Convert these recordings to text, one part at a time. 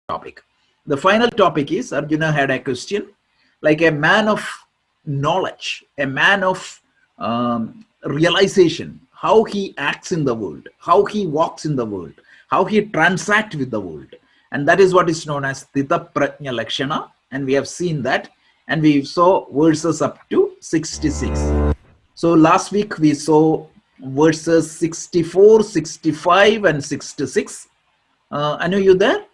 topic. The final topic is Arjuna had a question like a man of knowledge, a man of realization, how he acts in the world, how he walks in the world, how he transacts with the world. And that is what is known as Tita Prajna Lakshana. And we have seen that. And we saw verses up to 66. So last week we saw verses 64, 65, and 66. Anu, you there?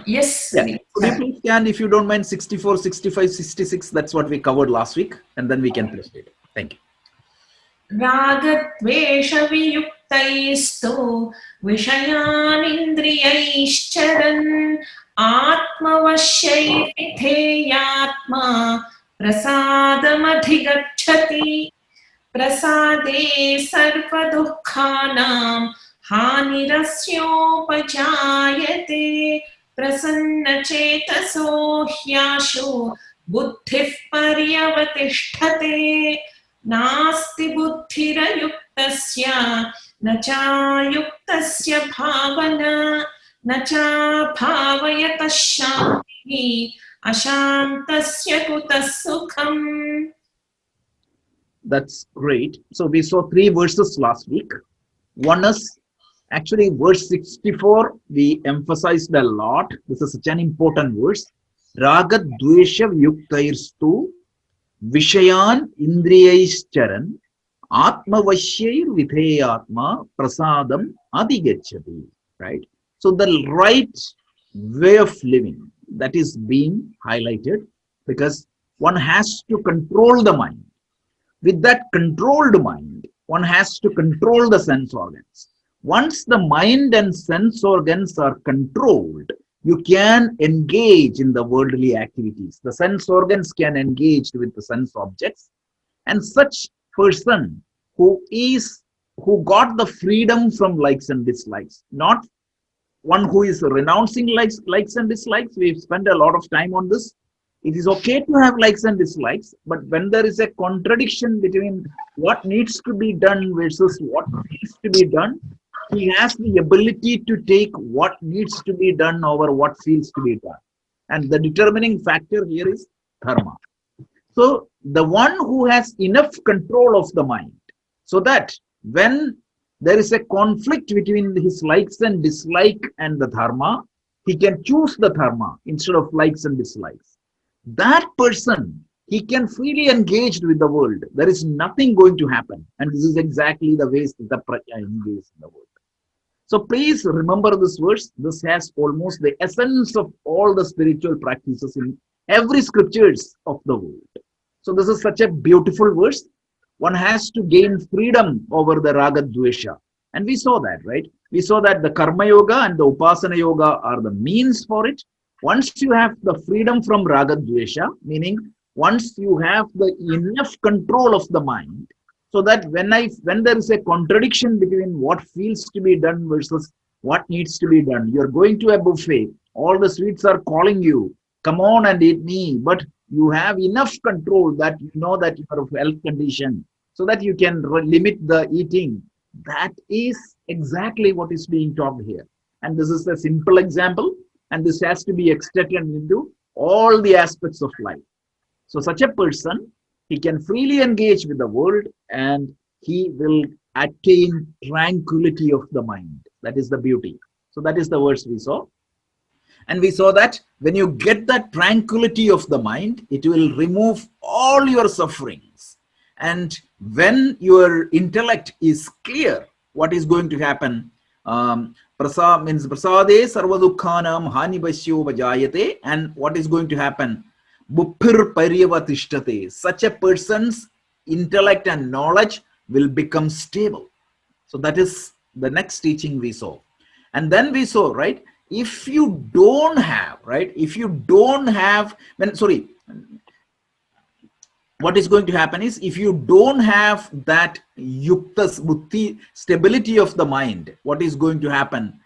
Yes. Yeah. Could you please scan, if you don't mind, 64, 65, 66? That's what we covered last week. And then we can proceed. Thank you. Ragadvesha viyuktaistu vishayanindriyaischran atmavashyai vidheyatma prasadamadigatchati prasade sarvadukhanam hanirasyopajayate prasannachetaso hyashu buddhih paryavatishthate नास्ति बुद्धिरयुक्तस्य न चायुक्तस्य भावना न चाभावयतः शान्तिः अशान्तस्य कुतः सुखम्. That's great. So we saw 3 verses last week. One is actually verse 64. We emphasized a lot. This is such an important verse. Raga dvesha vyuktairstu Vishayan Indriyaischaran Atmavashyai Vidheyatma Prasadam Adigachati. Right? So the right way of living, that is being highlighted, because one has to control the mind. With that controlled mind, one has to control the sense organs. Once the mind and sense organs are controlled, you can engage in the worldly activities. The sense organs can engage with the sense objects. And such person who got the freedom from likes and dislikes, not one who is renouncing likes and dislikes. We've spent a lot of time on this. It is okay to have likes and dislikes, but when there is a contradiction between what needs to be done versus what needs to be done, he has the ability to take what needs to be done over what feels to be done. And the determining factor here is dharma. So the one who has enough control of the mind, so that when there is a conflict between his likes and dislike and the dharma, he can choose the dharma instead of likes and dislikes. That person, he can freely engage with the world. There is nothing going to happen. And this is exactly the way the Prajna engages in the world. So please remember this verse. This has almost the essence of all the spiritual practices in every scriptures of the world. So this is such a beautiful verse. One has to gain freedom over the raga dvesha. And we saw that, right? We saw that the karma yoga and the upasana yoga are the means for it. Once you have the freedom from raga dvesha, meaning once you have the enough control of the mind, so that when there is a contradiction between what feels to be done versus what needs to be done, you're going to a buffet, all the sweets are calling you, come on and eat me, but you have enough control that you know that you are of health condition, so that you can limit the eating. That is exactly what is being talked here. And this is a simple example, and this has to be extended into all the aspects of life. So such a person, he can freely engage with the world and he will attain tranquility of the mind. That is the beauty. So that is the verse we saw. And we saw that when you get that tranquility of the mind, it will remove all your sufferings. And when your intellect is clear, what is going to happen? Prasad means prasade sarvadukhanam hanibasyo vajayate. And what is going to happen? Buppir paryavatishtate. Such a person's intellect and knowledge will become stable. So that is the next teaching we saw. And then we saw, right, if you don't have, right, if you don't have, what is going to happen is, if you don't have that yuktas buddhi, stability of the mind, what is going to happen?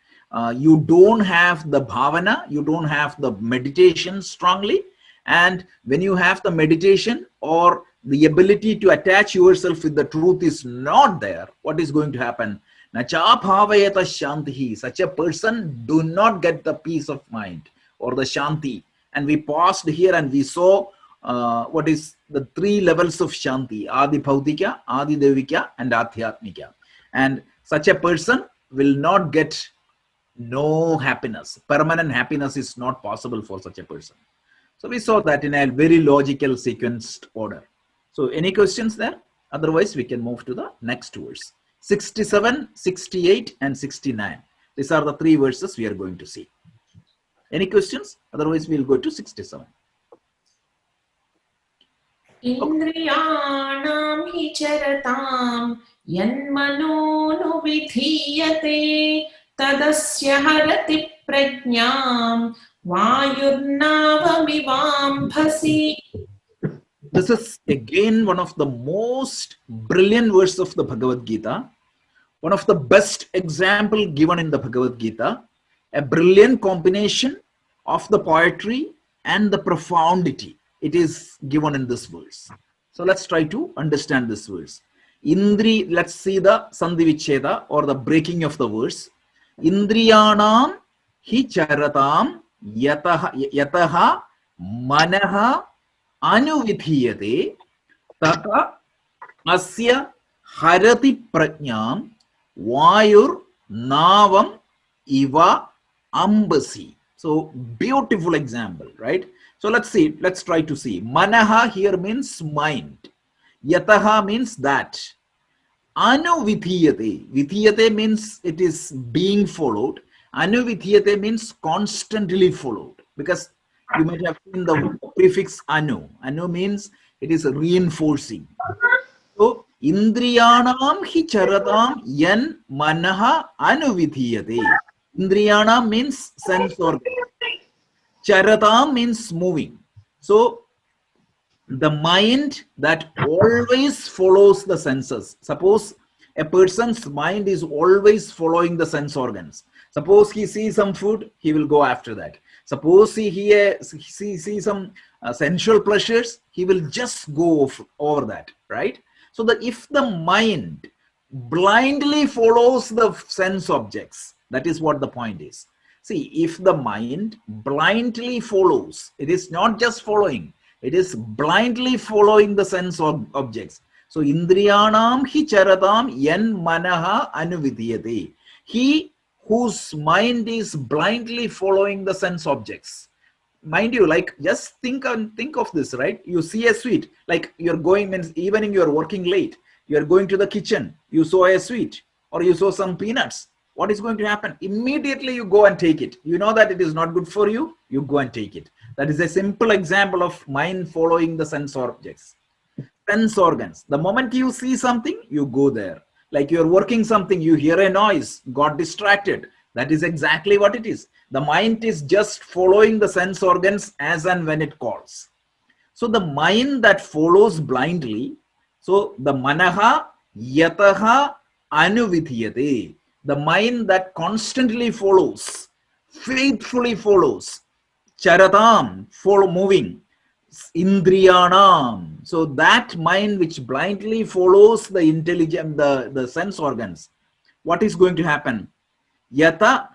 You don't have the bhavana, you don't have the meditation strongly, And when you have the meditation or the ability to attach yourself with the truth is not there, what is going to happen? Nacha bhavayata shantihi. Such a person do not get the peace of mind or the shanti. And we paused here and we saw what is the three levels of shanti: Adi Bhautika, Adi Devika, and Adhyatmika. And such a person will not get no happiness. Permanent happiness is not possible for such a person. So we saw that in a very logical sequenced order. So any questions there? Otherwise, we can move to the next verse. 67, 68, and 69. These are the three verses we are going to see. Any questions? Otherwise, we'll go to 67. Indriyanam hi charatam yanmano vidhiyate tadasya harati prajnam vayurnavamivambhasi. This is again one of the most brilliant verses of the Bhagavad Gita. One of the best example given in the Bhagavad Gita. A brilliant combination of the poetry and the profundity. It is given in this verse. So let's try to understand this verse. Let's see the Sandhi Vicheda or the breaking of the verse. Indriyanam hi charatam yataha manaha anuvidhiyate tata asya harati prajnam vayur navam iva ambasi. So beautiful example, right? So let's see, let's try to see. Manaha here means mind. Yataha means that. Anuvidhiyate. Vidhiyate means it is being followed. Anuvidhiyate means constantly followed. Because you might have seen the prefix anu. Anu means it is reinforcing. So indriyanam hi charatam yan manaha anuvidhiyate. Indriyanam means sense organ. Charatam means moving. So the mind that always follows the senses. Suppose a person's mind is always following the sense organs. Suppose he sees some food, he will go after that. Suppose he sees some sensual pleasures, he will just go over that, right? So that if the mind blindly follows the sense objects, that is what the point is. See, if the mind blindly follows, it is not just following, it is blindly following the sense objects. So, indriyanam hi charatam yan manaha anuvidhiyate. He whose mind is blindly following the sense objects. Mind you, like just think of this, right? You see a sweet, like you're going, means evening you're working late, you're going to the kitchen, you saw a sweet or you saw some peanuts. What is going to happen? Immediately you go and take it. You know that it is not good for you, you go and take it. That is a simple example of mind following the sense objects. Sense organs. The moment you see something, you go there. Like you're working something, you hear a noise, got distracted. That is exactly what it is. The mind is just following the sense organs as and when it calls. So the mind that follows blindly, so the manaha yataha anuvidhiyate. The mind that constantly follows, faithfully follows, charatam, follow, moving, indriyanam. So that mind which blindly follows the intelligent, the sense organs, what is going to happen? Yata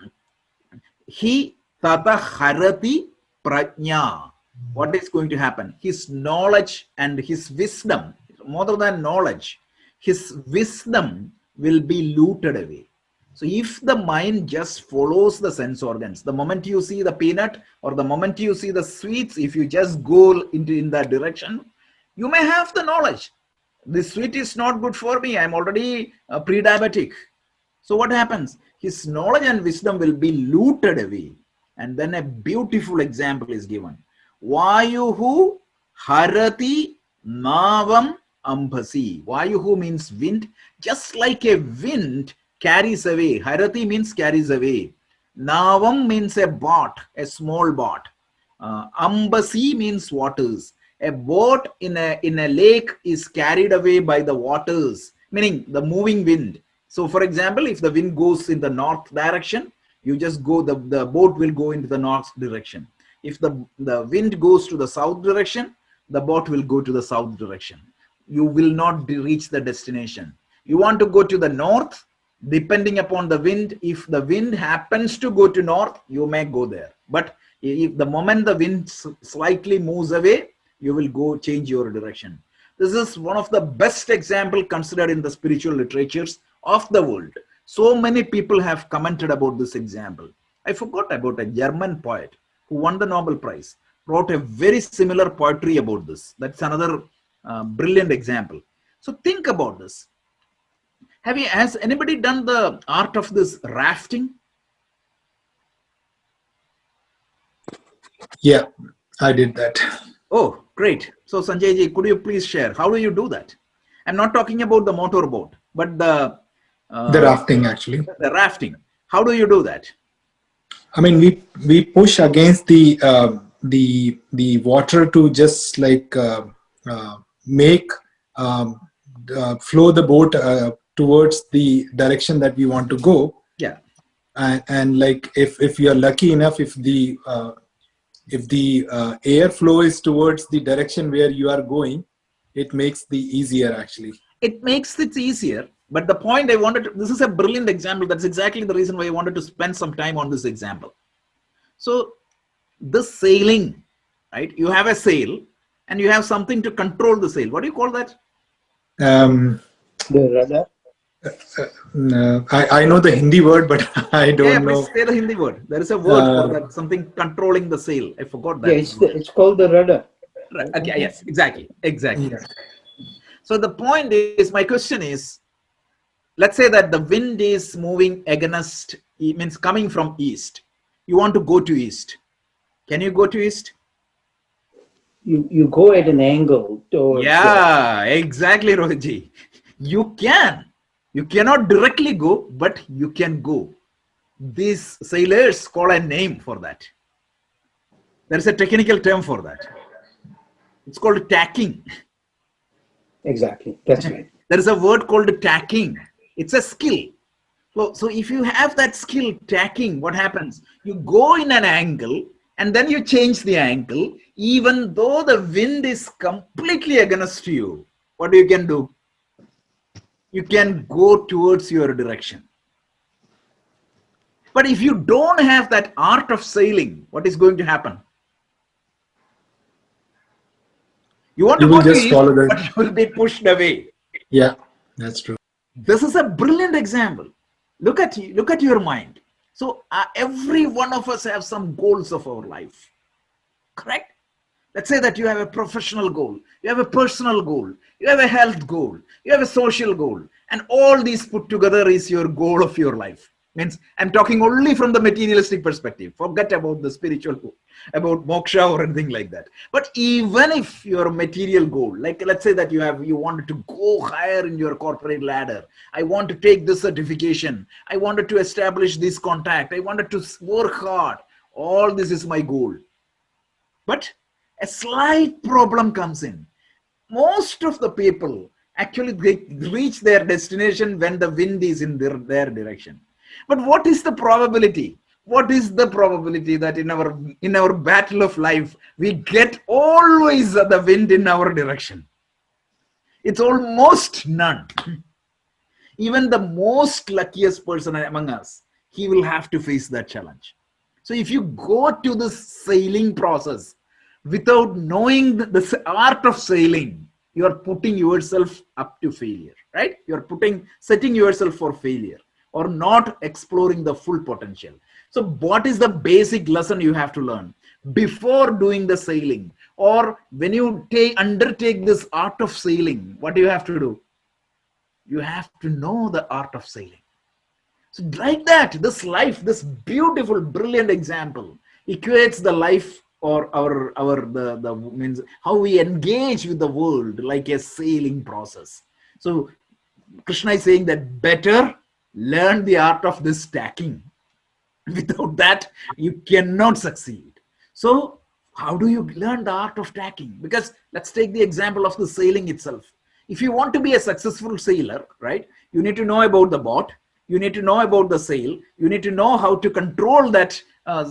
hi tata harati prajna. What is going to happen? His knowledge and his wisdom, more than knowledge, his wisdom will be looted away. So if the mind just follows the sense organs, the moment you see the peanut or the moment you see the sweets, if you just go in that direction, you may have the knowledge. This sweet is not good for me. I'm already pre-diabetic. So what happens? His knowledge and wisdom will be looted away. And then a beautiful example is given. Vayuhu harati navam ambhasi. Vayuhu means wind. Just like a wind carries away. Harati means carries away. Navam means a boat, a small boat. Ambasi means waters. A boat in a lake is carried away by the waters, meaning the moving wind. So for example, if the wind goes in the north direction, you just go, the boat will go into the north direction. If the wind goes to the south direction, the boat will go to the south direction. You will not reach the destination. You want to go to the north, depending upon the wind. If the wind happens to go to north, you may go there. But if the moment the wind slightly moves away, you will go change your direction. This is one of the best example considered in the spiritual literatures of the world. So many people have commented about this example. I forgot about a German poet who won the Nobel Prize, wrote a very similar poetry about this. That's another brilliant example. So think about this. Has anybody done the art of this rafting? Yeah, I did that. Oh, great. So Sanjay ji, could you please share? How do you do that? I'm not talking about the motorboat, but the rafting actually. The rafting. How do you do that? I mean, we push against the water to just like make flow the boat towards the direction that we want to go. Yeah. And like if you are lucky enough, if the air flow is towards the direction where you are going, it makes the easier actually. It makes it easier. But the point I wanted to, this is a brilliant example. That's exactly the reason why I wanted to spend some time on this example. So the sailing, right? You have a sail and you have something to control the sail. What do you call that? The rudder. I know the Hindi word, but I don't know. Please say the Hindi word. There is a word for that, something controlling the sail. I forgot that. Yeah, it's called the rudder. Right. Okay, yes, exactly. Yeah. So the point is, my question is, let's say that the wind is moving against, it means coming from east. You want to go to east. Can you go to east? You go at an angle towards. Yeah, exactly, Rohitji. You can. You cannot directly go, but you can go. These sailors call a name for that. There's a technical term for that. It's called tacking. Exactly. That's right. There is a word called tacking. It's a skill. So if you have that skill, tacking, what happens? You go in an angle and then you change the angle, even though the wind is completely against you. What you can do? You can go towards your direction. But if you don't have that art of sailing, what is going to happen? You want to go to east, but you will be pushed away. Yeah, that's true. This is a brilliant example. Look at your mind. So every one of us have some goals of our life, correct? Let's say that you have a professional goal, you have a personal goal, you have a health goal, you have a social goal, and all these put together is your goal of your life. Means I'm talking only from the materialistic perspective. Forget about the spiritual goal, about moksha or anything like that. But even if your material goal, like let's say that you wanted to go higher in your corporate ladder, I want to take this certification, I wanted to establish this contact, I wanted to work hard, all this is my goal. But a slight problem comes in. Most of the people actually reach their destination when the wind is in their direction. But what is the probability? What is the probability that in our battle of life, we get always the wind in our direction? It's almost none. Even the most luckiest person among us, he will have to face that challenge. So if you go to this sailing process without knowing the art of sailing, you are putting yourself up to failure, right? You're setting yourself for failure or not exploring the full potential. So what is the basic lesson you have to learn before doing the sailing, or when you undertake this art of sailing? What do you have to do? You have to know the art of sailing. So like that, this life, this beautiful, brilliant example equates the life or the means how we engage with the world like a sailing process. So Krishna is saying that better learn the art of this tacking. Without that, you cannot succeed. So how do you learn the art of tacking? Because let's take the example of the sailing itself. If you want to be a successful sailor, right, you need to know about the boat, you need to know about the sail, you need to know how to control that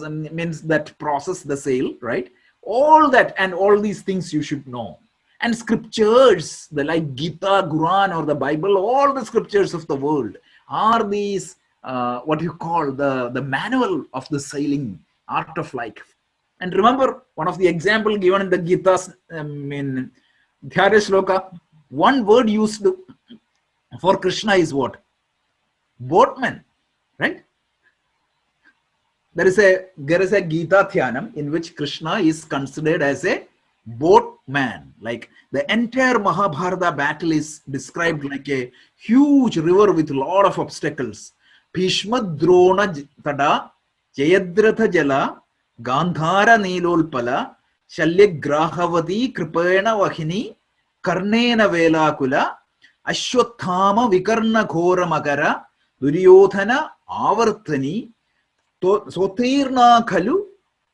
means that process the sale, right? All that and all these things you should know. And scriptures, the like Gita, Quran, or the Bible, all the scriptures of the world are these what you call the manual of the sailing art of life. And remember, one of the example given in the Gita's in Dhyara Shloka, one word used for Krishna is what? Boatman, right? There is a Gita Dhyanam in which Krishna is considered as a boatman. Like the entire Mahabharata battle is described like a huge river with a lot of obstacles. Bhishma Drona Tada Jayadratha Jala Gandhara Nilolpala Shalya Grahavati Kripena Vahini Karnena Velakula Ashwathama Vikarna Ghora Magara Duryodhana Avartani Sotirna Khalu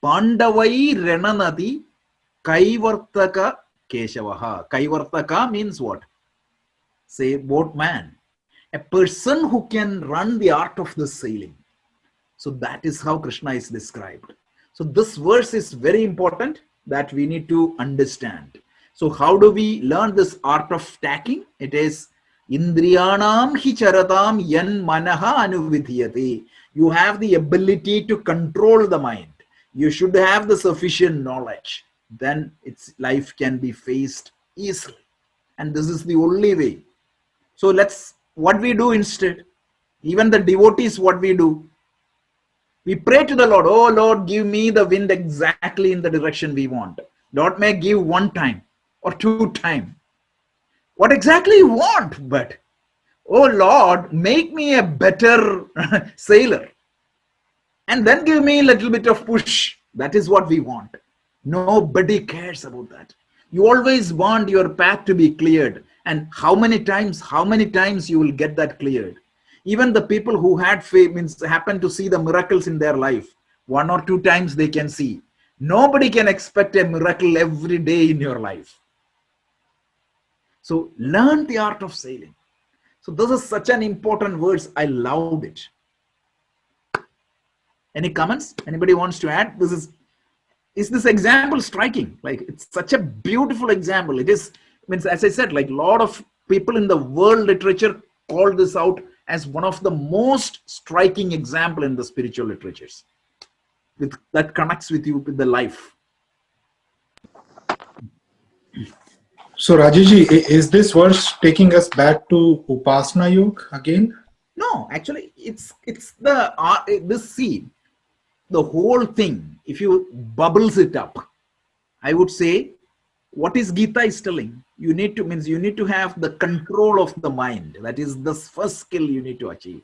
Pandavai Renanadi Kaivartaka Keshavaha. Kaivartaka means what? Say boatman. A person who can run the art of the sailing. So that is how Krishna is described. So this verse is very important that we need to understand. So how do we learn this art of tacking? It is Indriyanam hi charatam yan manaha anuvidhyate. You have the ability to control the mind. You should have the sufficient knowledge. Then its life can be faced easily. And this is the only way. So what we do instead, even the devotees, what we do, we pray to the Lord, oh Lord, give me the wind exactly in the direction we want. Lord may give one time or two times. What exactly you want, but oh Lord, make me a better sailor. And then give me a little bit of push. That is what we want. Nobody cares about that. You always want your path to be cleared. And how many times you will get that cleared? Even the people who had faith, means happen to see the miracles in their life, one or two times they can see. Nobody can expect a miracle every day in your life. So learn the art of sailing. So this is such an important verse. I loved it. Any comments? Anybody wants to add? Is this example striking? Like, it's such a beautiful example. It is, means, as I said, like a lot of people in the world literature call this out as one of the most striking example in the spiritual literatures that connects with you with the life. So Rajesh, is this verse taking us back to Upasana Yoga again? No, actually, it's this scene, the whole thing. If you bubbles it up, I would say, what is Gita is telling? You need to have the control of the mind. That is the first skill you need to achieve.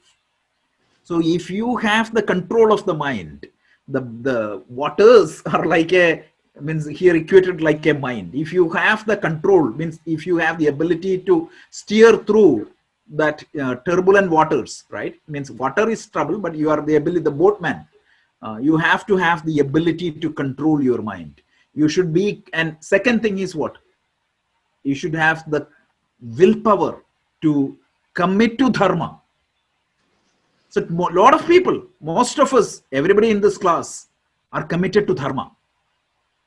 So if you have the control of the mind, the waters are like here equated like a mind. If you have the control, means if you have the ability to steer through that turbulent waters, right? Means water is trouble, but you are the ability, the boatman. You have to have the ability to control your mind. You should be, and second thing is what? You should have the willpower to commit to dharma. So a lot of people, most of us, everybody in this class are committed to dharma.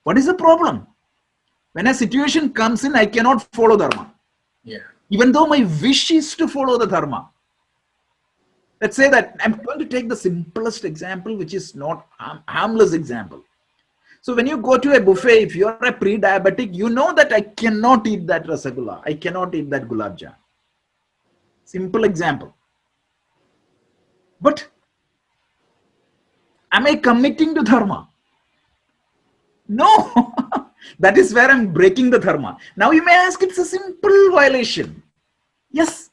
What is the problem? When a situation comes in, I cannot follow dharma. Yeah. Even though my wish is to follow the dharma. Let's say that I'm going to take the simplest example, which is not harmless example. So when you go to a buffet, if you're a pre-diabetic, you know that I cannot eat that rasagula. I cannot eat that gulab jam. Simple example. But am I committing to dharma? No. That is where I'm breaking the dharma. Now you may ask, it's a simple violation. Yes,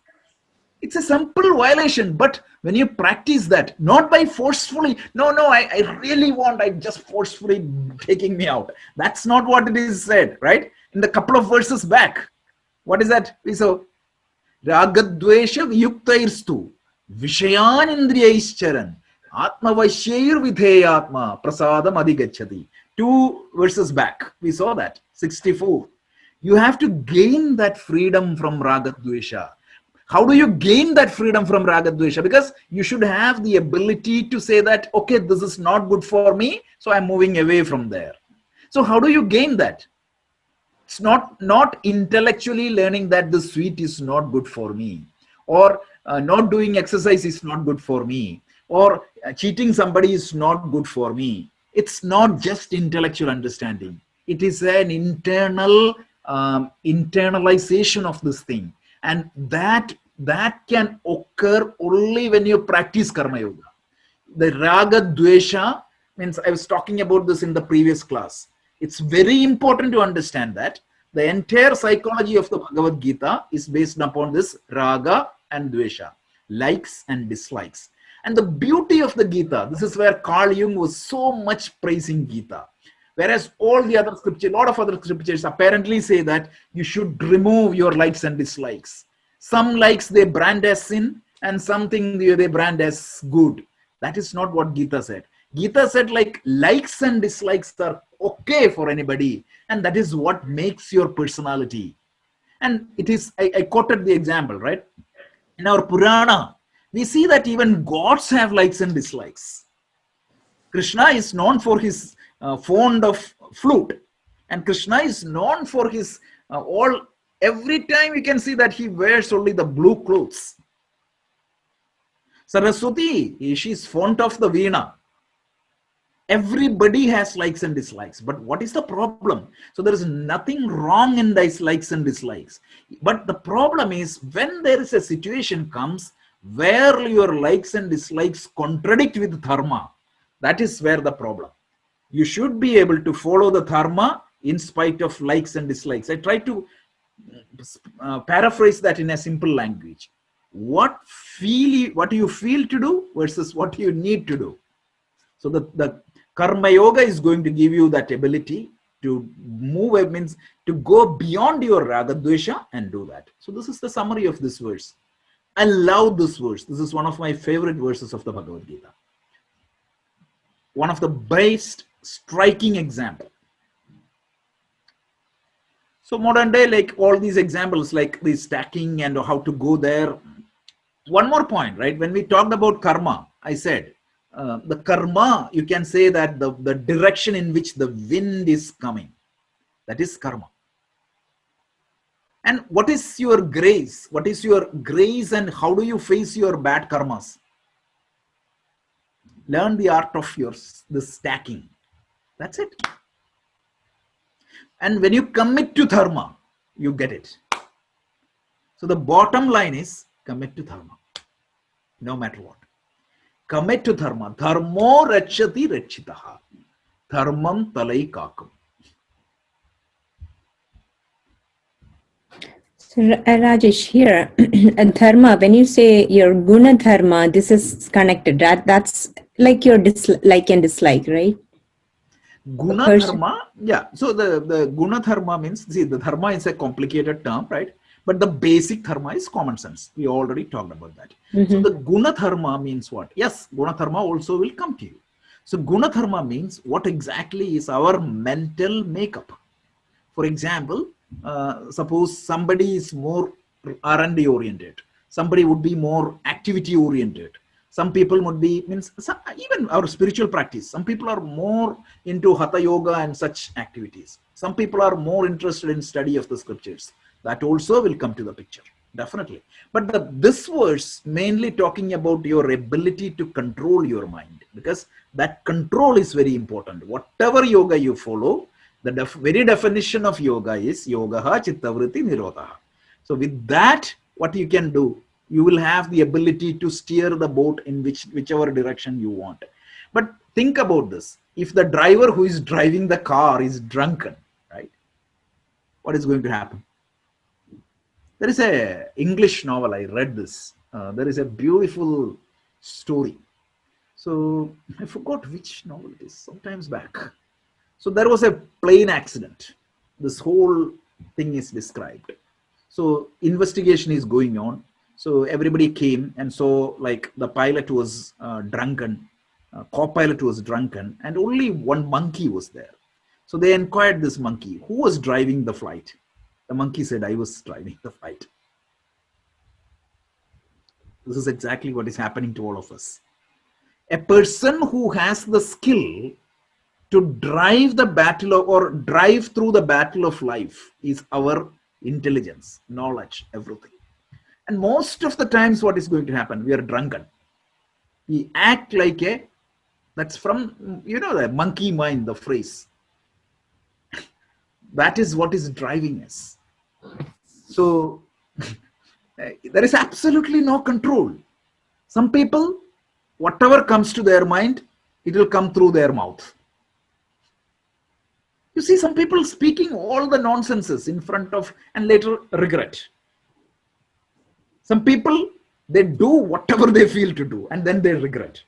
it's a simple violation. But when you practice that, not by forcefully, I really want, I just forcefully taking me out. That's not what it is said, right? In the couple of verses back. What is that? So, Ragadvesha viyuktairstu vishayan indriyaischaran atmavashyair vidheyatma prasadam adhigacchati. 2 verses back, we saw that, 64. You have to gain that freedom from Ragadvesha. How do you gain that freedom from raga dvesha? Because you should have the ability to say that, okay, this is not good for me, so I'm moving away from there. So how do you gain that? It's not intellectually learning that the sweet is not good for me, or not doing exercise is not good for me, or cheating somebody is not good for me. It's not just intellectual understanding. It is an internal internalization of this thing, and that can occur only when you practice karma yoga. The raga dvesha means, I was talking about this in the previous class. It's very important to understand that the entire psychology of the Bhagavad Gita is based upon this raga and dvesha, likes and dislikes. And the beauty of the Gita, this is where Carl Jung was so much praising Gita. Whereas all the other scriptures, a lot of other scriptures apparently say that you should remove your likes and dislikes. Some likes they brand as sin, and something they brand as good. That is not what Gita said. Gita said, like, likes and dislikes are okay for anybody, and that is what makes your personality. And it is, I quoted the example, right? In our Purana, we see that even gods have likes and dislikes. Krishna is known for his fond of flute, and Krishna is known for his every time you can see that he wears only the blue clothes. Saraswati, she is fond of the veena. Everybody has likes and dislikes, but what is the problem? So there is nothing wrong in these likes and dislikes, but the problem is when there is a situation comes where your likes and dislikes contradict with dharma. That is where the problem. You should be able to follow the dharma in spite of likes and dislikes. I try to paraphrase that in a simple language. What you feel to do versus what you need to do. So the karma yoga is going to give you that ability to move, it means to go beyond your raga dvesha and do that. So this is the summary of this verse. I love this verse. This is one of my favorite verses of the Bhagavad Gita. One of the best striking example. So modern day, like all these examples, like the stacking and how to go there. One more point, right? When we talked about karma, I said, the karma, you can say that the direction in which the wind is coming, that is karma. And what is your grace? What is your grace, and how do you face your bad karmas? Learn the art of the stacking. That's it. And when you commit to dharma, you get it. So the bottom line is commit to dharma, no matter what. Commit to dharma. Dharmo rachati rachitaha. Dharmam talai kakam. So, Rajesh, here, dharma, when you say your guna dharma, this is connected. That's like your like and dislike, right? Guna dharma, yeah. So the guna dharma means, see, the dharma is a complicated term, right? But the basic dharma is common sense. We already talked about that. Mm-hmm. So the guna dharma means what? Yes, guna dharma also will come to you. So guna dharma means what exactly is our mental makeup. For example, suppose somebody is more R&D oriented. Somebody would be more activity oriented. Some people would be, even our spiritual practice. Some people are more into hatha yoga and such activities. Some people are more interested in study of the scriptures. That also will come to the picture, definitely. But this verse mainly talking about your ability to control your mind, because that control is very important. Whatever yoga you follow, the very definition of yoga is yogaha chittavritti nirodha. So with that, what you can do, you will have the ability to steer the boat in whichever direction you want. But think about this. If the driver who is driving the car is drunken, right? What is going to happen? There is a English novel, I read this. There is a beautiful story. So I forgot which novel it is, sometimes back. So there was a plane accident. This whole thing is described. So investigation is going on. So everybody came, and so like the pilot was drunken, co-pilot was drunken, and only one monkey was there. So they inquired this monkey, who was driving the flight? The monkey said, I was driving the flight. This is exactly what is happening to all of us. A person who has the skill to drive the battle or drive through the battle of life is our intelligence, knowledge, everything. And most of the times what is going to happen, we are drunken. We act like a, that's from, the monkey mind, the phrase. That is what is driving us. So there is absolutely no control. Some people, whatever comes to their mind, it will come through their mouth. You see some people speaking all the nonsenses in front of and later regret. Some people, they do whatever they feel to do and then they regret.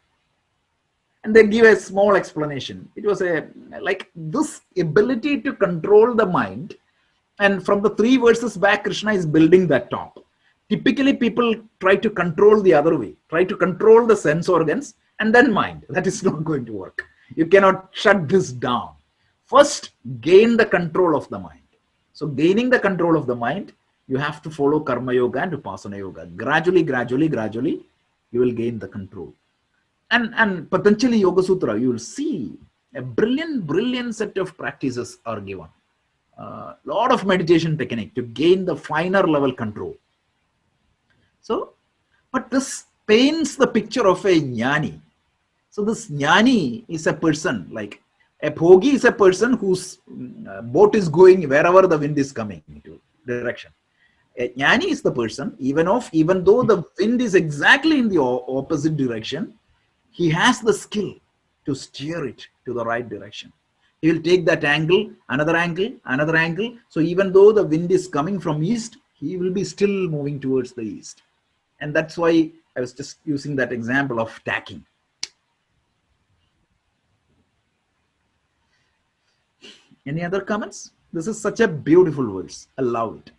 And they give a small explanation. It was like this ability to control the mind. And from the 3 verses back, Krishna is building that top. Typically, people try to control the other way, try to control the sense organs and then mind. That is not going to work. You cannot shut this down. First, gain the control of the mind. So gaining the control of the mind, you have to follow Karma Yoga and Vipassana Yoga. Gradually, you will gain the control. And Patanjali Yoga Sutra, you will see a brilliant set of practices are given. Lot of meditation technique to gain the finer level control. So, but this paints the picture of a jnani. So this jnani is a person, like a bhogi is a person whose boat is going wherever the wind is coming into direction. A jnani is the person, even though the wind is exactly in the opposite direction, he has the skill to steer it to the right direction. He will take that angle, another angle. So even though the wind is coming from east, he will be still moving towards the east. And that's why I was just using that example of tacking. Any other comments? This is such a beautiful verse. I love it.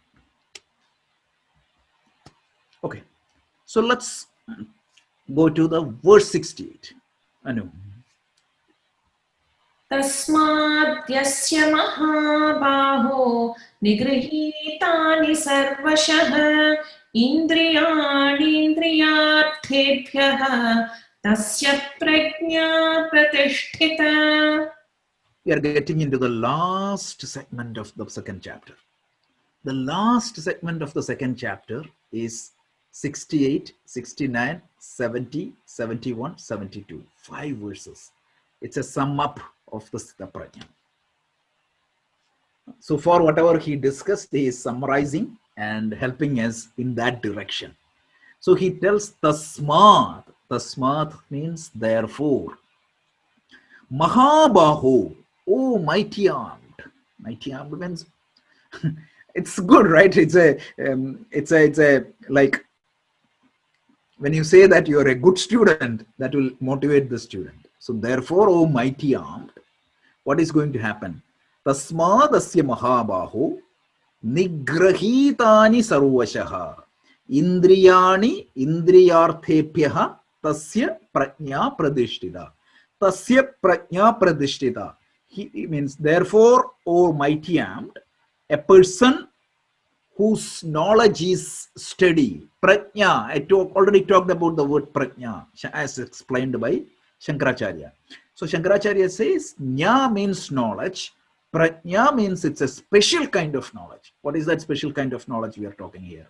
Okay. So let's go to the verse 68. Anu. तस्माद्यस्य महाबाहो निगृहीतानि सर्वशः इन्द्रियाणीन्द्रियार्थेभ्यः तस्य प्रज्ञा प्रतिष्ठिता. We are getting into the last segment of the second chapter. The last segment of the second chapter is 68, 69, 70, 71, 72. 5 verses. It's a sum up of the prajna. So for whatever he discussed, he is summarizing and helping us in that direction. So he tells tasmat. Tasmat means therefore. Mahabaho. Oh, mighty armed. Mighty armed means it's good, right? It's a like when you say that you are a good student, that will motivate the student. So therefore, oh mighty armed, what is going to happen? Tasmadasya mahabaho nigrahitani sarvashaha indriyani indriyarthepyaha tasya prajna pradishtita. Tasya prajna pradishtita. He means, therefore, O mighty armed, a person whose knowledge is steady. Prajna, I already talked about the word prajna, as explained by Shankaracharya. So Shankaracharya says, Jna means knowledge, prajna means it's a special kind of knowledge. What is that special kind of knowledge we are talking here?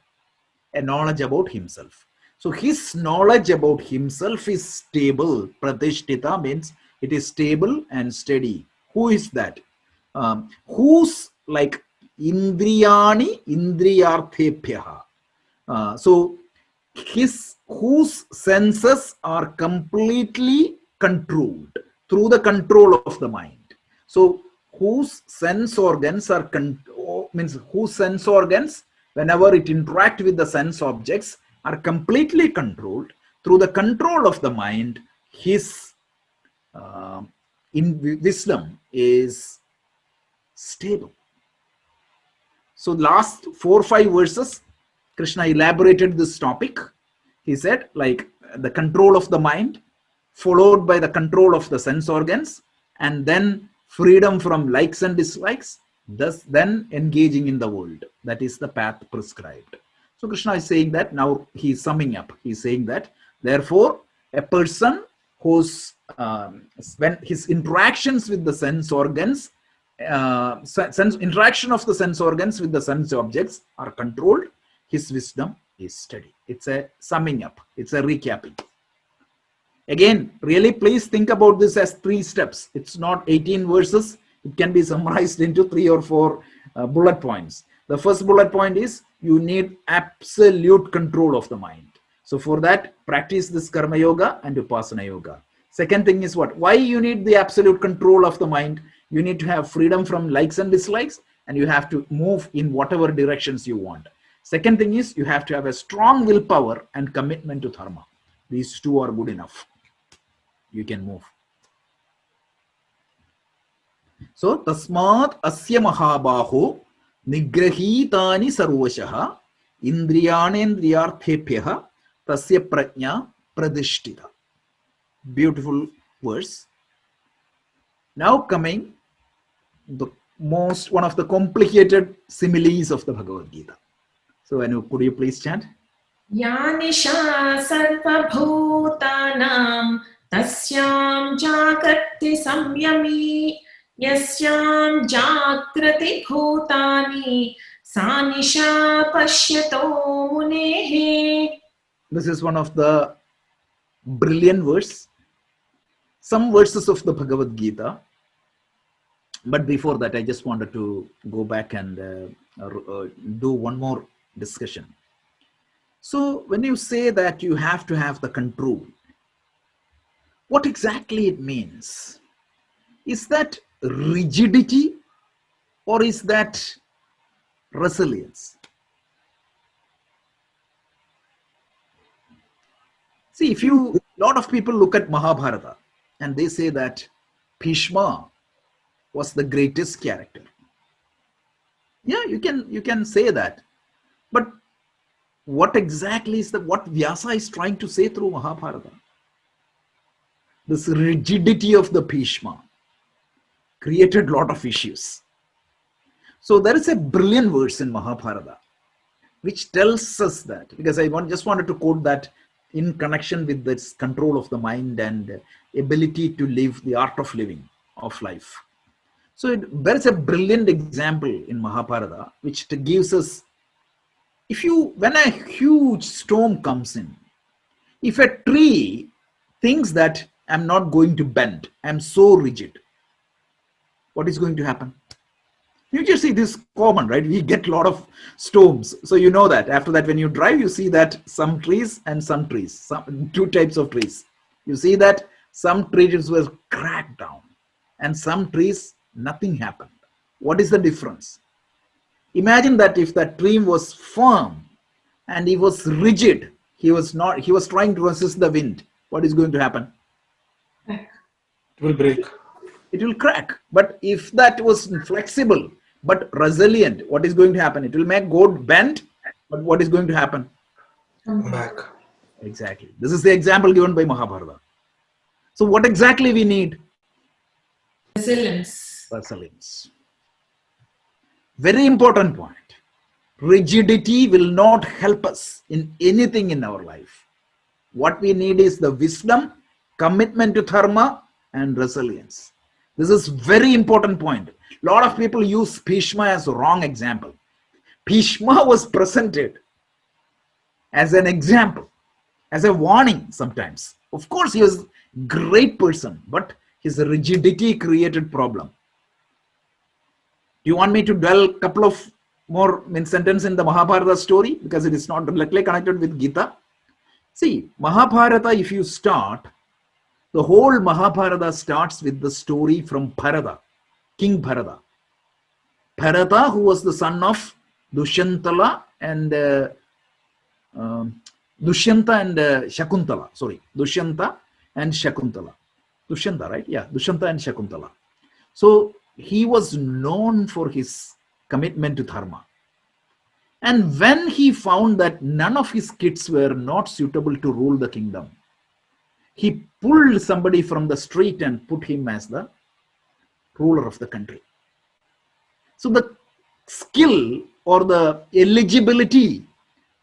A knowledge about himself. So his knowledge about himself is stable. Pratishtita means it is stable and steady. Who is that? Whose like indriyani indriyarthepyaha. So whose senses are completely controlled through the control of the mind. So whose sense organs are whose sense organs, whenever it interact with the sense objects, are completely controlled through the control of the mind. His wisdom is stable. So last 4 or 5 verses, Krishna elaborated this topic. He said, like, the control of the mind, followed by the control of the sense organs, and then freedom from likes and dislikes, thus then engaging in the world. That is the path prescribed. So Krishna is saying that, now he's summing up. He's saying that, therefore, a person whose, when his interactions with the sense organs, interaction of the sense organs with the sense objects are controlled, his wisdom is steady. It's a summing up. It's a recapping. Again, really, please think about this as 3 steps. It's not 18 verses. It can be summarized into 3 or 4 bullet points. The first bullet point is you need absolute control of the mind. So for that, practice this karma yoga and vipassana yoga. Second thing is what? Why you need the absolute control of the mind? You need to have freedom from likes and dislikes, and you have to move in whatever directions you want. Second thing is you have to have a strong willpower and commitment to dharma. These 2 are good enough. You can move. So, tasmat asya mahabaho nigrahitani sarvashaha indriyanendriyarthebhyaha tasya prajna pradishtita. Beautiful verse. Now coming the one of the complicated similes of the Bhagavad Gita. So, Anu, could you please chant? या निशा सर्वभूतानां तस्यां जागर्ति संयमी यस्यां जागृति भूतानि सा निशा पश्यतो मुनेः. This is one of the brilliant verse. Some verses of the Bhagavad Gita. But before that, I just wanted to go back and do one more discussion. So when you say that you have to have the control, what exactly it means? Is that rigidity or is that resilience? See, a lot of people look at Mahabharata and they say that Bhishma was the greatest character. Yeah, you can say that. But what exactly is what Vyasa is trying to say through Mahabharata? This rigidity of the Bhishma created a lot of issues. So there is a brilliant verse in Mahabharata which tells us that, because I just wanted to quote that in connection with this control of the mind and ability to live, the art of living, of life. So there is a brilliant example in Mahabharata which gives us, when a huge storm comes in, if a tree thinks that I'm not going to bend, I'm so rigid, what is going to happen? You just see this common, right? We get a lot of storms. So you know that after that, when you drive, you see that some trees and some trees, 2 types of trees. You see that some trees were cracked down and some trees, nothing happened. What is the difference? Imagine that if that tree was firm and he was rigid, he was trying to resist the wind. What is going to happen? It will break. It will crack. But if that was flexible but resilient, what is going to happen? It will go bent, but what is going to happen? Come back. Exactly. This is the example given by Mahabharata. So what exactly we need? Resilience. Resilience. Very important point. Rigidity will not help us in anything in our life. What we need is the wisdom, commitment to dharma, and resilience. This is very important point. A lot of people use Bhishma as a wrong example. Bhishma was presented as an example, as a warning sometimes. Of course, he was a great person, but his rigidity created problem. Do you want me to dwell a couple of more sentences in the Mahabharata story? Because it is not directly connected with Gita. See, Mahabharata, if you start, the whole Mahabharata starts with the story from Bharata, King Bharata. Bharata, who was the son of Dushyanta and Shakuntala. Sorry, Dushyanta and Shakuntala. Dushyanta, right? Yeah, Dushyanta and Shakuntala. So he was known for his commitment to dharma. And when he found that none of his kids were not suitable to rule the kingdom, he pulled somebody from the street and put him as the ruler of the country. So the skill or the eligibility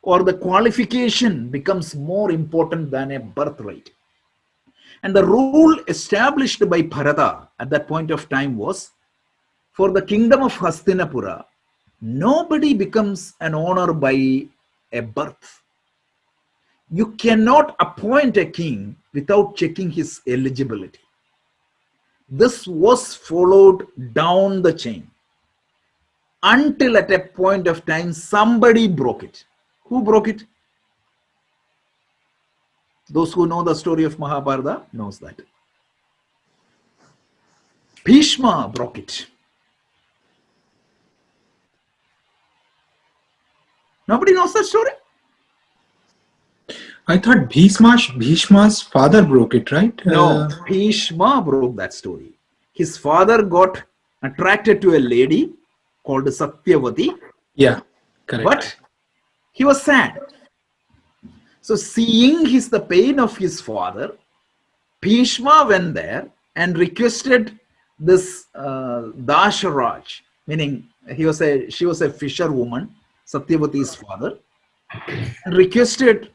or the qualification becomes more important than a birthright. And the rule established by Bharata at that point of time was, for the kingdom of Hastinapura, nobody becomes an owner by a birth. You cannot appoint a king without checking his eligibility. This was followed down the chain until at a point of time somebody broke it. Who broke it? Those who know the story of Mahabharata knows that. Bhishma broke it. Nobody knows that story? I thought Bhishma's father broke it, right? No, Bhishma broke that story. His father got attracted to a lady called Satyavati, Yeah, correct. but he was sad. So seeing the pain of his father, Bhishma went there and requested this Dasharaj, meaning she was a fisherwoman, Satyavati's father, and requested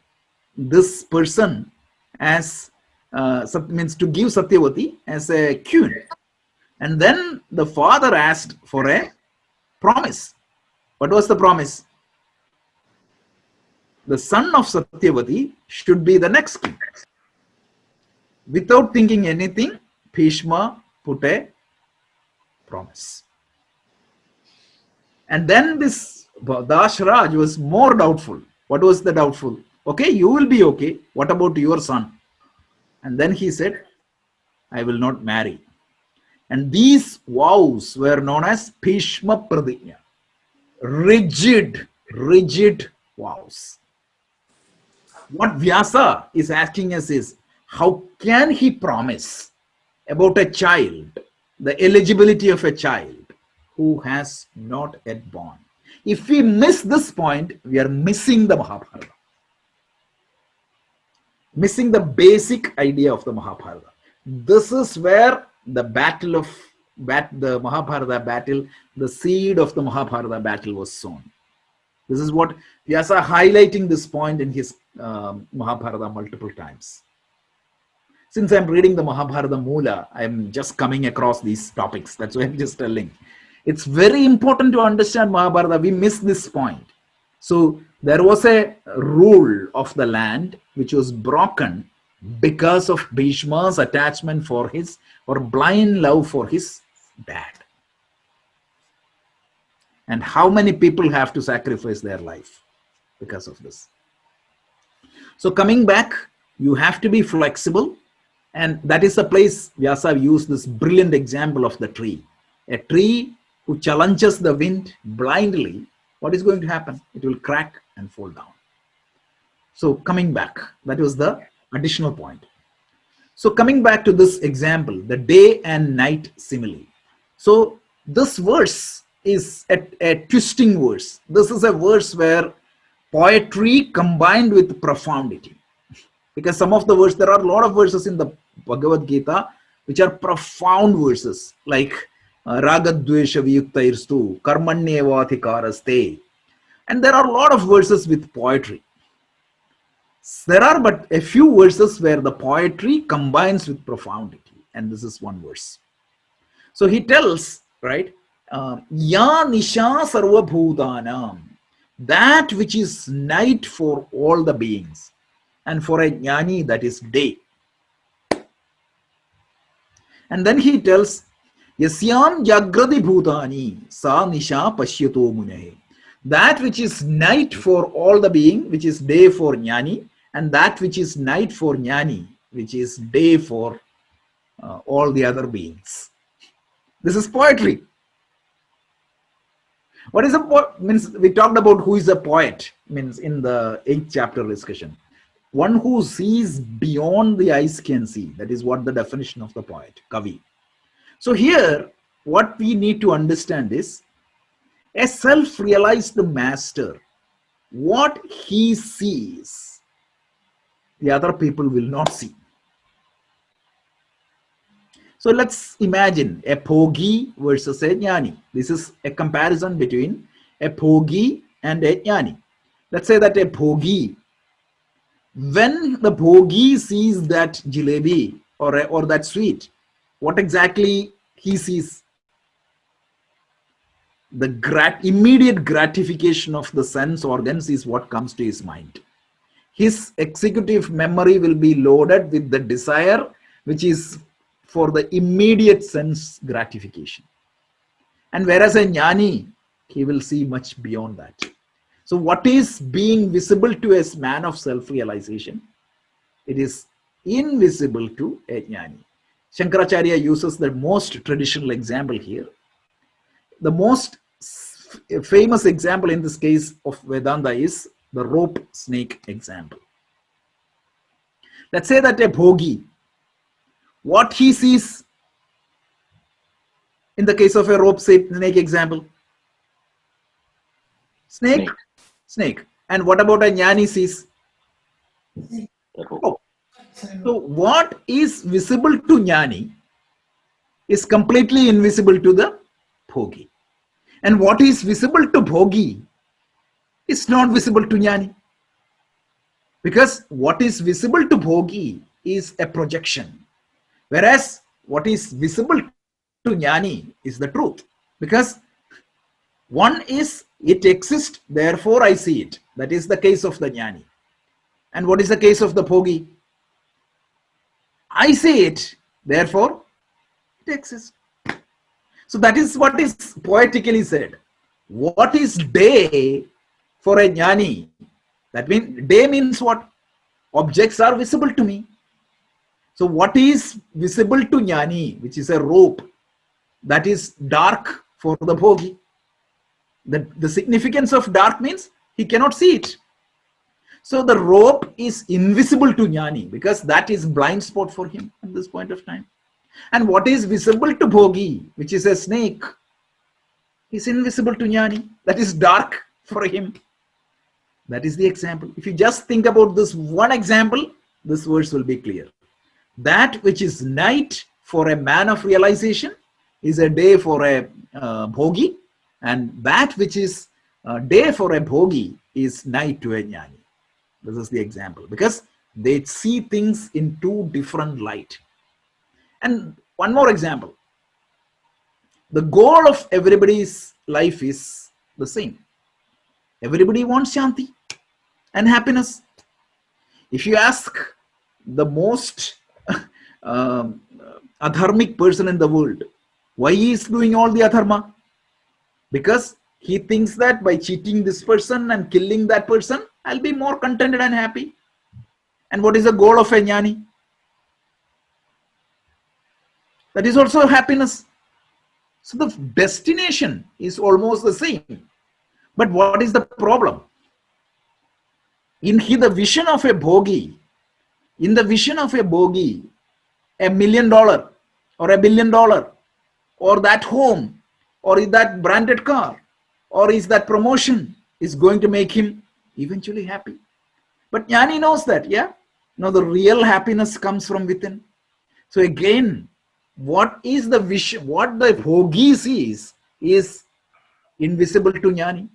this person as means to give Satyavati as a queen. And then the father asked for a promise. What was the promise? The son of Satyavati should be the next king. Without thinking anything, Bhishma put a promise. And then this Dasharaj was more doubtful. What was the doubtful? Okay, you will be okay. What about your son? And then he said, I will not marry. And these vows were known as Bhishma Pradigna. Rigid vows. What Vyasa is asking us is, how can he promise about a child, the eligibility of a child who has not yet born? If we miss this point, we are missing the Mahabharata. Missing the basic idea of the Mahabharata. This is where the the Mahabharata battle, the seed of the Mahabharata battle was sown. This is what Vyasa highlighting this point in his Mahabharata multiple times. Since I'm reading the Mahabharata Mula, I'm just coming across these topics. That's why I'm just telling. It's very important to understand Mahabharata. We miss this point. So there was a rule of the land which was broken because of Bhishma's attachment for his, or blind love for his dad. And how many people have to sacrifice their life because of this? So coming back, you have to be flexible. And that is the place Vyasa used this brilliant example of the tree. A tree who challenges the wind blindly, what is going to happen? It will crack and fall down. So coming back, that was the additional point. So coming back to this example, the day and night simile. So this verse is a twisting verse. This is a verse where poetry combined with profundity. Because some of the verses, there are a lot of verses in the Bhagavad Gita which are profound verses, like Ragadvesha Viyuktairstu, Karmanyevadhikaraste. And there are a lot of verses with poetry. There are but a few verses where the poetry combines with profundity. And this is one verse. So he tells, right, Ya Nisha Sarva Bhutanam, that which is night for all the beings, and for a jnani that is day. And then he tells, Yasyam Jagrati Bhutani Sa Nisha Pashyato Munehe, that which is night for all the being, which is day for jnani, and that which is night for jnani, which is day for all the other beings. This is poetry. What is a poet? Means we talked about who is a poet, means in the 8th chapter discussion. One who sees beyond the eyes can see. That is what the definition of the poet, Kavi. So here, what we need to understand is, a self-realized master, what he sees, the other people will not see. So let's imagine a Bhogi versus a Jnani. This is a comparison between a Bhogi and a Jnani. Let's say that a bhogi, when the bhogi sees that jalebi or that sweet, what exactly he sees? The immediate gratification of the sense organs is what comes to his mind. His executive memory will be loaded with the desire which is for the immediate sense gratification. And whereas a jnani, he will see much beyond that. So what is being visible to a man of self-realization? It is invisible to a jnani. Shankaracharya uses the most traditional example here. The most famous example in this case of Vedanta is the rope snake example. Let's say that a bhogi, what he sees in the case of a rope snake example? Snake. And what about a jnani sees? Rope. So what is visible to jnani is completely invisible to the bhogi. And what is visible to bhogi is not visible to jnani. Because what is visible to bhogi is a projection. Whereas what is visible to jnani is the truth. Because one is, it exists, therefore I see it. That is the case of the jnani. And what is the case of the bhogi? I see it, therefore it exists. So that is what is poetically said. What is day for a jnani? That means day means what? Objects are visible to me. So what is visible to jnani, which is a rope, that is dark for the bhogi. The significance of dark means he cannot see it. So the rope is invisible to jnani because that is blind spot for him at this point of time. And what is visible to bhogi, which is a snake, is invisible to jnani. That is dark for him. That is the example. If you just think about this one example, this verse will be clear. That which is night for a man of realization is a day for a bhogi, and that which is day for a bhogi is night to a jnani. This is the example, because they see things in two different light. And one more example. The goal of everybody's life is the same. Everybody wants shanti and happiness. If you ask the most adharmic person in the world why he is doing all the adharma, because he thinks that by cheating this person and killing that person, I'll be more contented and happy. And what is the goal of a jnani? That is also happiness. So the destination is almost the same. But what is the problem? In the vision of a bhogi, $1 million or $1 billion or that home or is that branded car or is that promotion is going to make him eventually happy. But jnani knows that, yeah? No, the real happiness comes from within. So again, what is the vision? What the bhogi sees is invisible to jnani,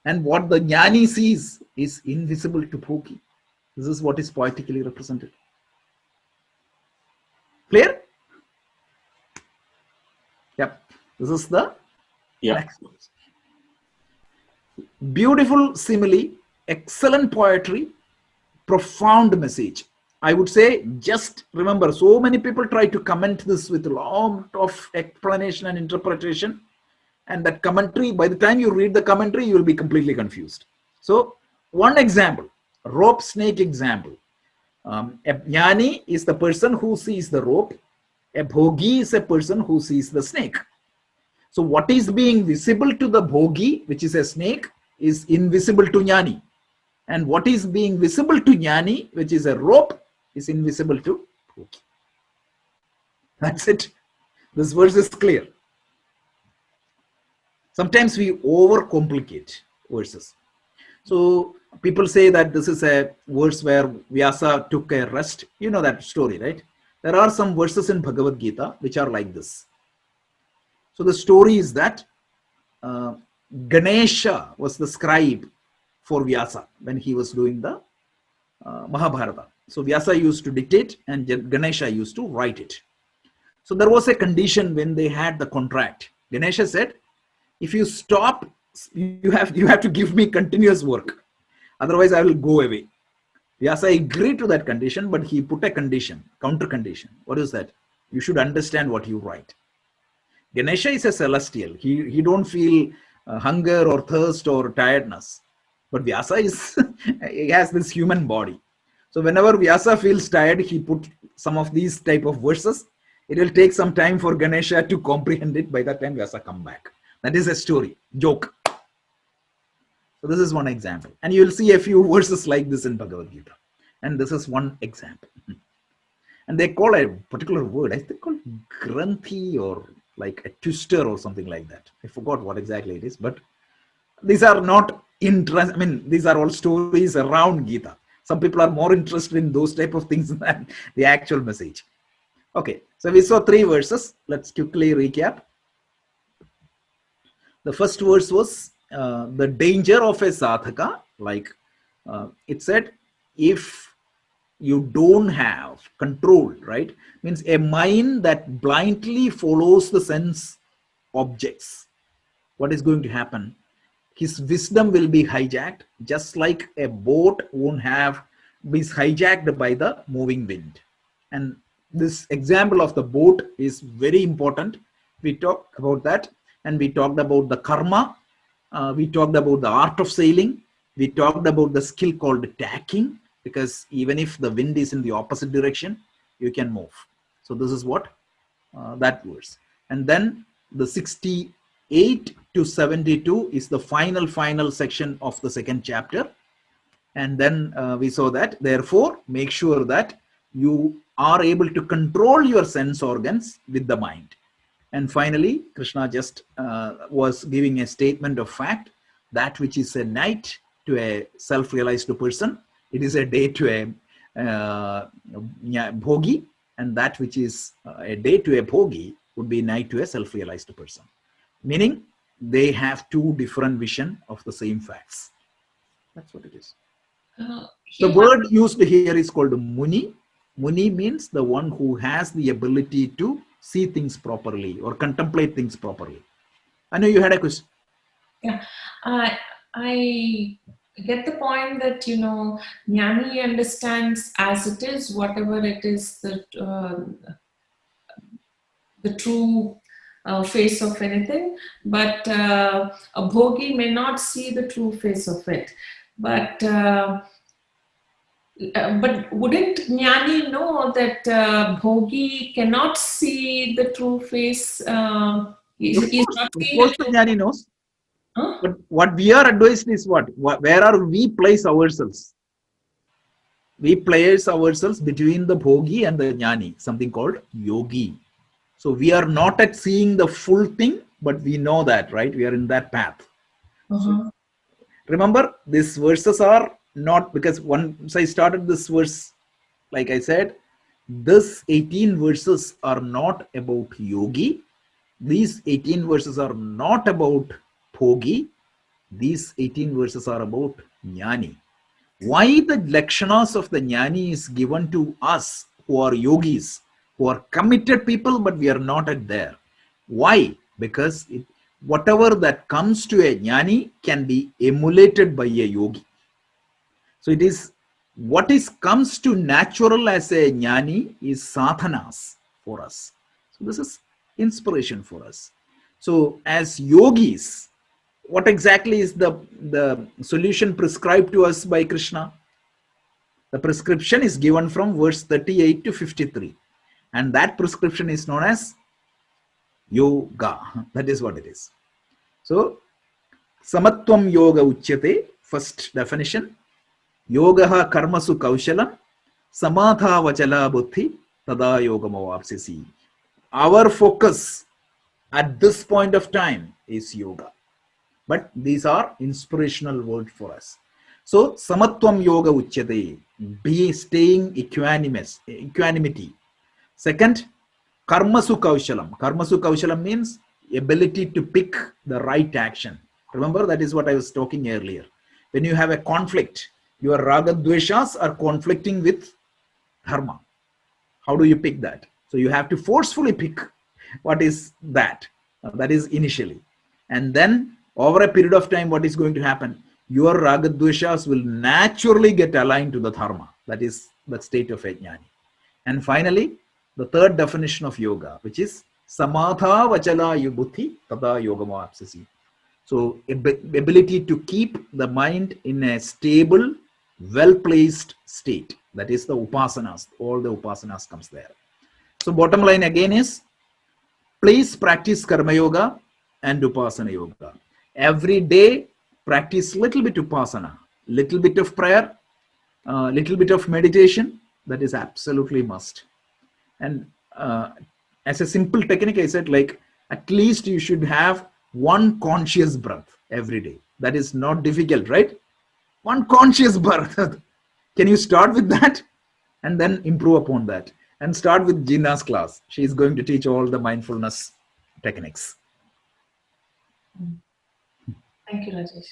and what the jnani sees is invisible to bhogi. This is what is poetically represented. Clear? Yep. This is the next verse. Beautiful simile, excellent poetry, profound message. I would say, just remember, so many people try to comment this with a lot of explanation and interpretation, and that commentary, by the time you read the commentary, you will be completely confused. So one example, rope snake example. A jnani is the person who sees the rope. A bhogi is a person who sees the snake. So what is being visible to the bhogi, which is a snake, is invisible to jnani. And what is being visible to jnani, which is a rope, is invisible to bhogi. That's it. This verse is clear. Sometimes we overcomplicate verses. So people say that this is a verse where Vyasa took a rest. You know that story, right? There are some verses in Bhagavad Gita which are like this. So the story is that Ganesha was the scribe for Vyasa when he was doing the Mahabharata. So Vyasa used to dictate and Ganesha used to write it. So there was a condition when they had the contract. Ganesha said, if you stop, you have to give me continuous work. Otherwise, I will go away. Vyasa agreed to that condition, but he put a condition, counter condition. What is that? You should understand what you write. Ganesha is a celestial. He don't feel hunger or thirst or tiredness. But Vyasa is he has this human body. So whenever Vyasa feels tired, he put some of these type of verses. It will take some time for Ganesha to comprehend it. By that time, Vyasa come back. That is a story, joke. So this is one example. And you will see a few verses like this in Bhagavad Gita. And this is one example. And they call a particular word, I think called granthi or like a twister or something like that. I forgot what exactly it is, but these are not these are all stories around Gita. Some people are more interested in those type of things than the actual message. Okay, so we saw 3 verses. Let's quickly recap. The first verse was the danger of a sadhaka. Like it said, if you don't have control, right? Means a mind that blindly follows the sense objects. What is going to happen? His wisdom will be hijacked, just like a boat won't be hijacked by the moving wind. And this example of the boat is very important. We talked about that, and we talked about the karma. We talked about the art of sailing. We talked about the skill called tacking, because even if the wind is in the opposite direction, you can move. So this is what that verse. And then the 68 to 72 is the final section of the second chapter. And then we saw that, therefore, make sure that you are able to control your sense organs with the mind. And finally, Krishna just was giving a statement of fact, that which is a night to a self-realized person, it is a day to a bhogi, and that which is a day to a bhogi would be night to a self-realized person. Meaning, they have 2 different vision of the same facts. That's what it is. The word used here is called MUNI. MUNI means the one who has the ability to see things properly or contemplate things properly. I know you had a question. Yeah, I get the point that, Jnani understands as it is, whatever it is, that the true face of anything, but a bhogi may not see the true face of it. But wouldn't Jnani know that bhogi cannot see the true face? He's not Of seeing course, it. the Jnani knows. Huh? But what we are advised is what? Where are we place ourselves? We place ourselves between the bhogi and the Jnani, something called yogi. So we are not at seeing the full thing, but we know that, right? We are in that path. So remember, these verses are not, because once I started this verse, like I said, this 18 verses are not about yogi. These 18 verses are not about bhogi. These 18 verses are about Jnani. Why the lakshanas of the Jnani is given to us who are yogis, who are committed people, but we are not at there. Why? Because whatever that comes to a Jnani can be emulated by a yogi. So it is what comes to natural as a Jnani is sadhanas for us. So this is inspiration for us. So as yogis, what exactly is the solution prescribed to us by Krishna? The prescription is given from verse 38 to 53. And that prescription is known as yoga. That is what it is. So, samatvam yoga uchyate, first definition. Yogaha karmasu kaushalam, samatha vachala buddhi, tada yogamavapsisi. Our focus at this point of time is yoga. But these are inspirational words for us. So, samatvam yoga uchyate, be staying equanimity. Second, karmasu kaushalam. Karmasu kaushalam means ability to pick the right action. Remember, that is what I was talking earlier. when you have a conflict, your raga dveshas are conflicting with dharma. How do you pick that? So you have to forcefully pick what is that. That is initially. And then over a period of time, what is going to happen? Your raga dveshas will naturally get aligned to the dharma. That is the state of a jnani. And finally, the third definition of yoga, which is samatha vachala yubuddhi tada yogama apsasi. So ability to keep the mind in a stable, well-placed state. That is the upasanas. All the upasanas comes there. So bottom line again is, please practice karma yoga and upasana yoga. Every day, practice little bit upasana, little bit of prayer, little bit of meditation. That is absolutely must. And as a simple technique, I said, like, at least you should have one conscious breath every day. That is not difficult, right? One conscious breath. Can you start with that and then improve upon that? And start with Gina's class. She is going to teach all the mindfulness techniques. Thank you, Rajesh.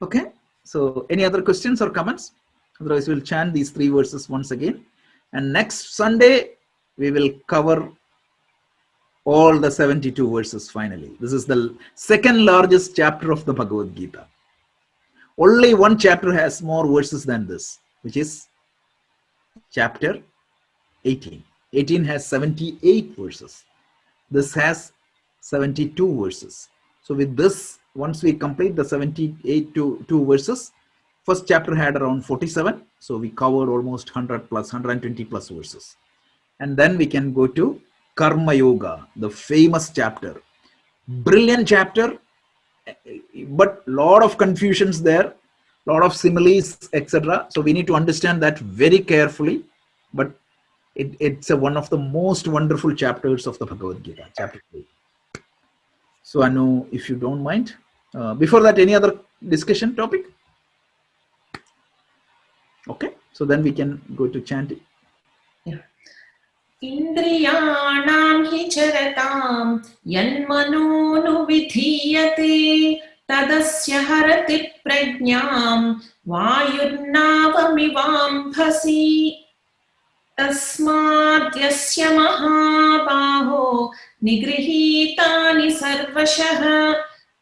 Okay. So any other questions or comments? Otherwise, we'll chant these 3 verses once again. And next Sunday, we will cover all the 72 verses finally. This is the second largest chapter of the Bhagavad Gita. Only one chapter has more verses than this, which is chapter 18. 18 has 78 verses. This has 72 verses. So with this, once we complete the 78 two verses, first chapter had around 47. So we covered almost 100 plus, 120 plus verses. And then we can go to Karma Yoga, the famous chapter. Brilliant chapter, but lot of confusions there, lot of similes, etc. So we need to understand that very carefully. But it's one of the most wonderful chapters of the Bhagavad Gita, chapter 3. So Anu, if you don't mind, before that, any other discussion topic? Okay, so then we can go to chanting. Yeah. Indriyanam hi charatam yanmano vidhiyate tadasya harati prajnam vayurnavamivambhasi tasmadyasya mahabaho nigrihitani sarvashah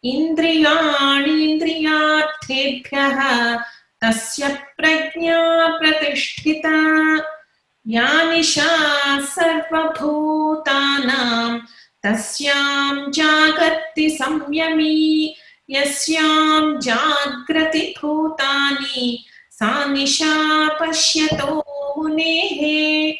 indriyani indriyarthebhyah tasya prajna pratisthita yanisha sarvabhutanam tasyam jagati samyami yasyam jagrati bhutani sanisha pashyato munehe.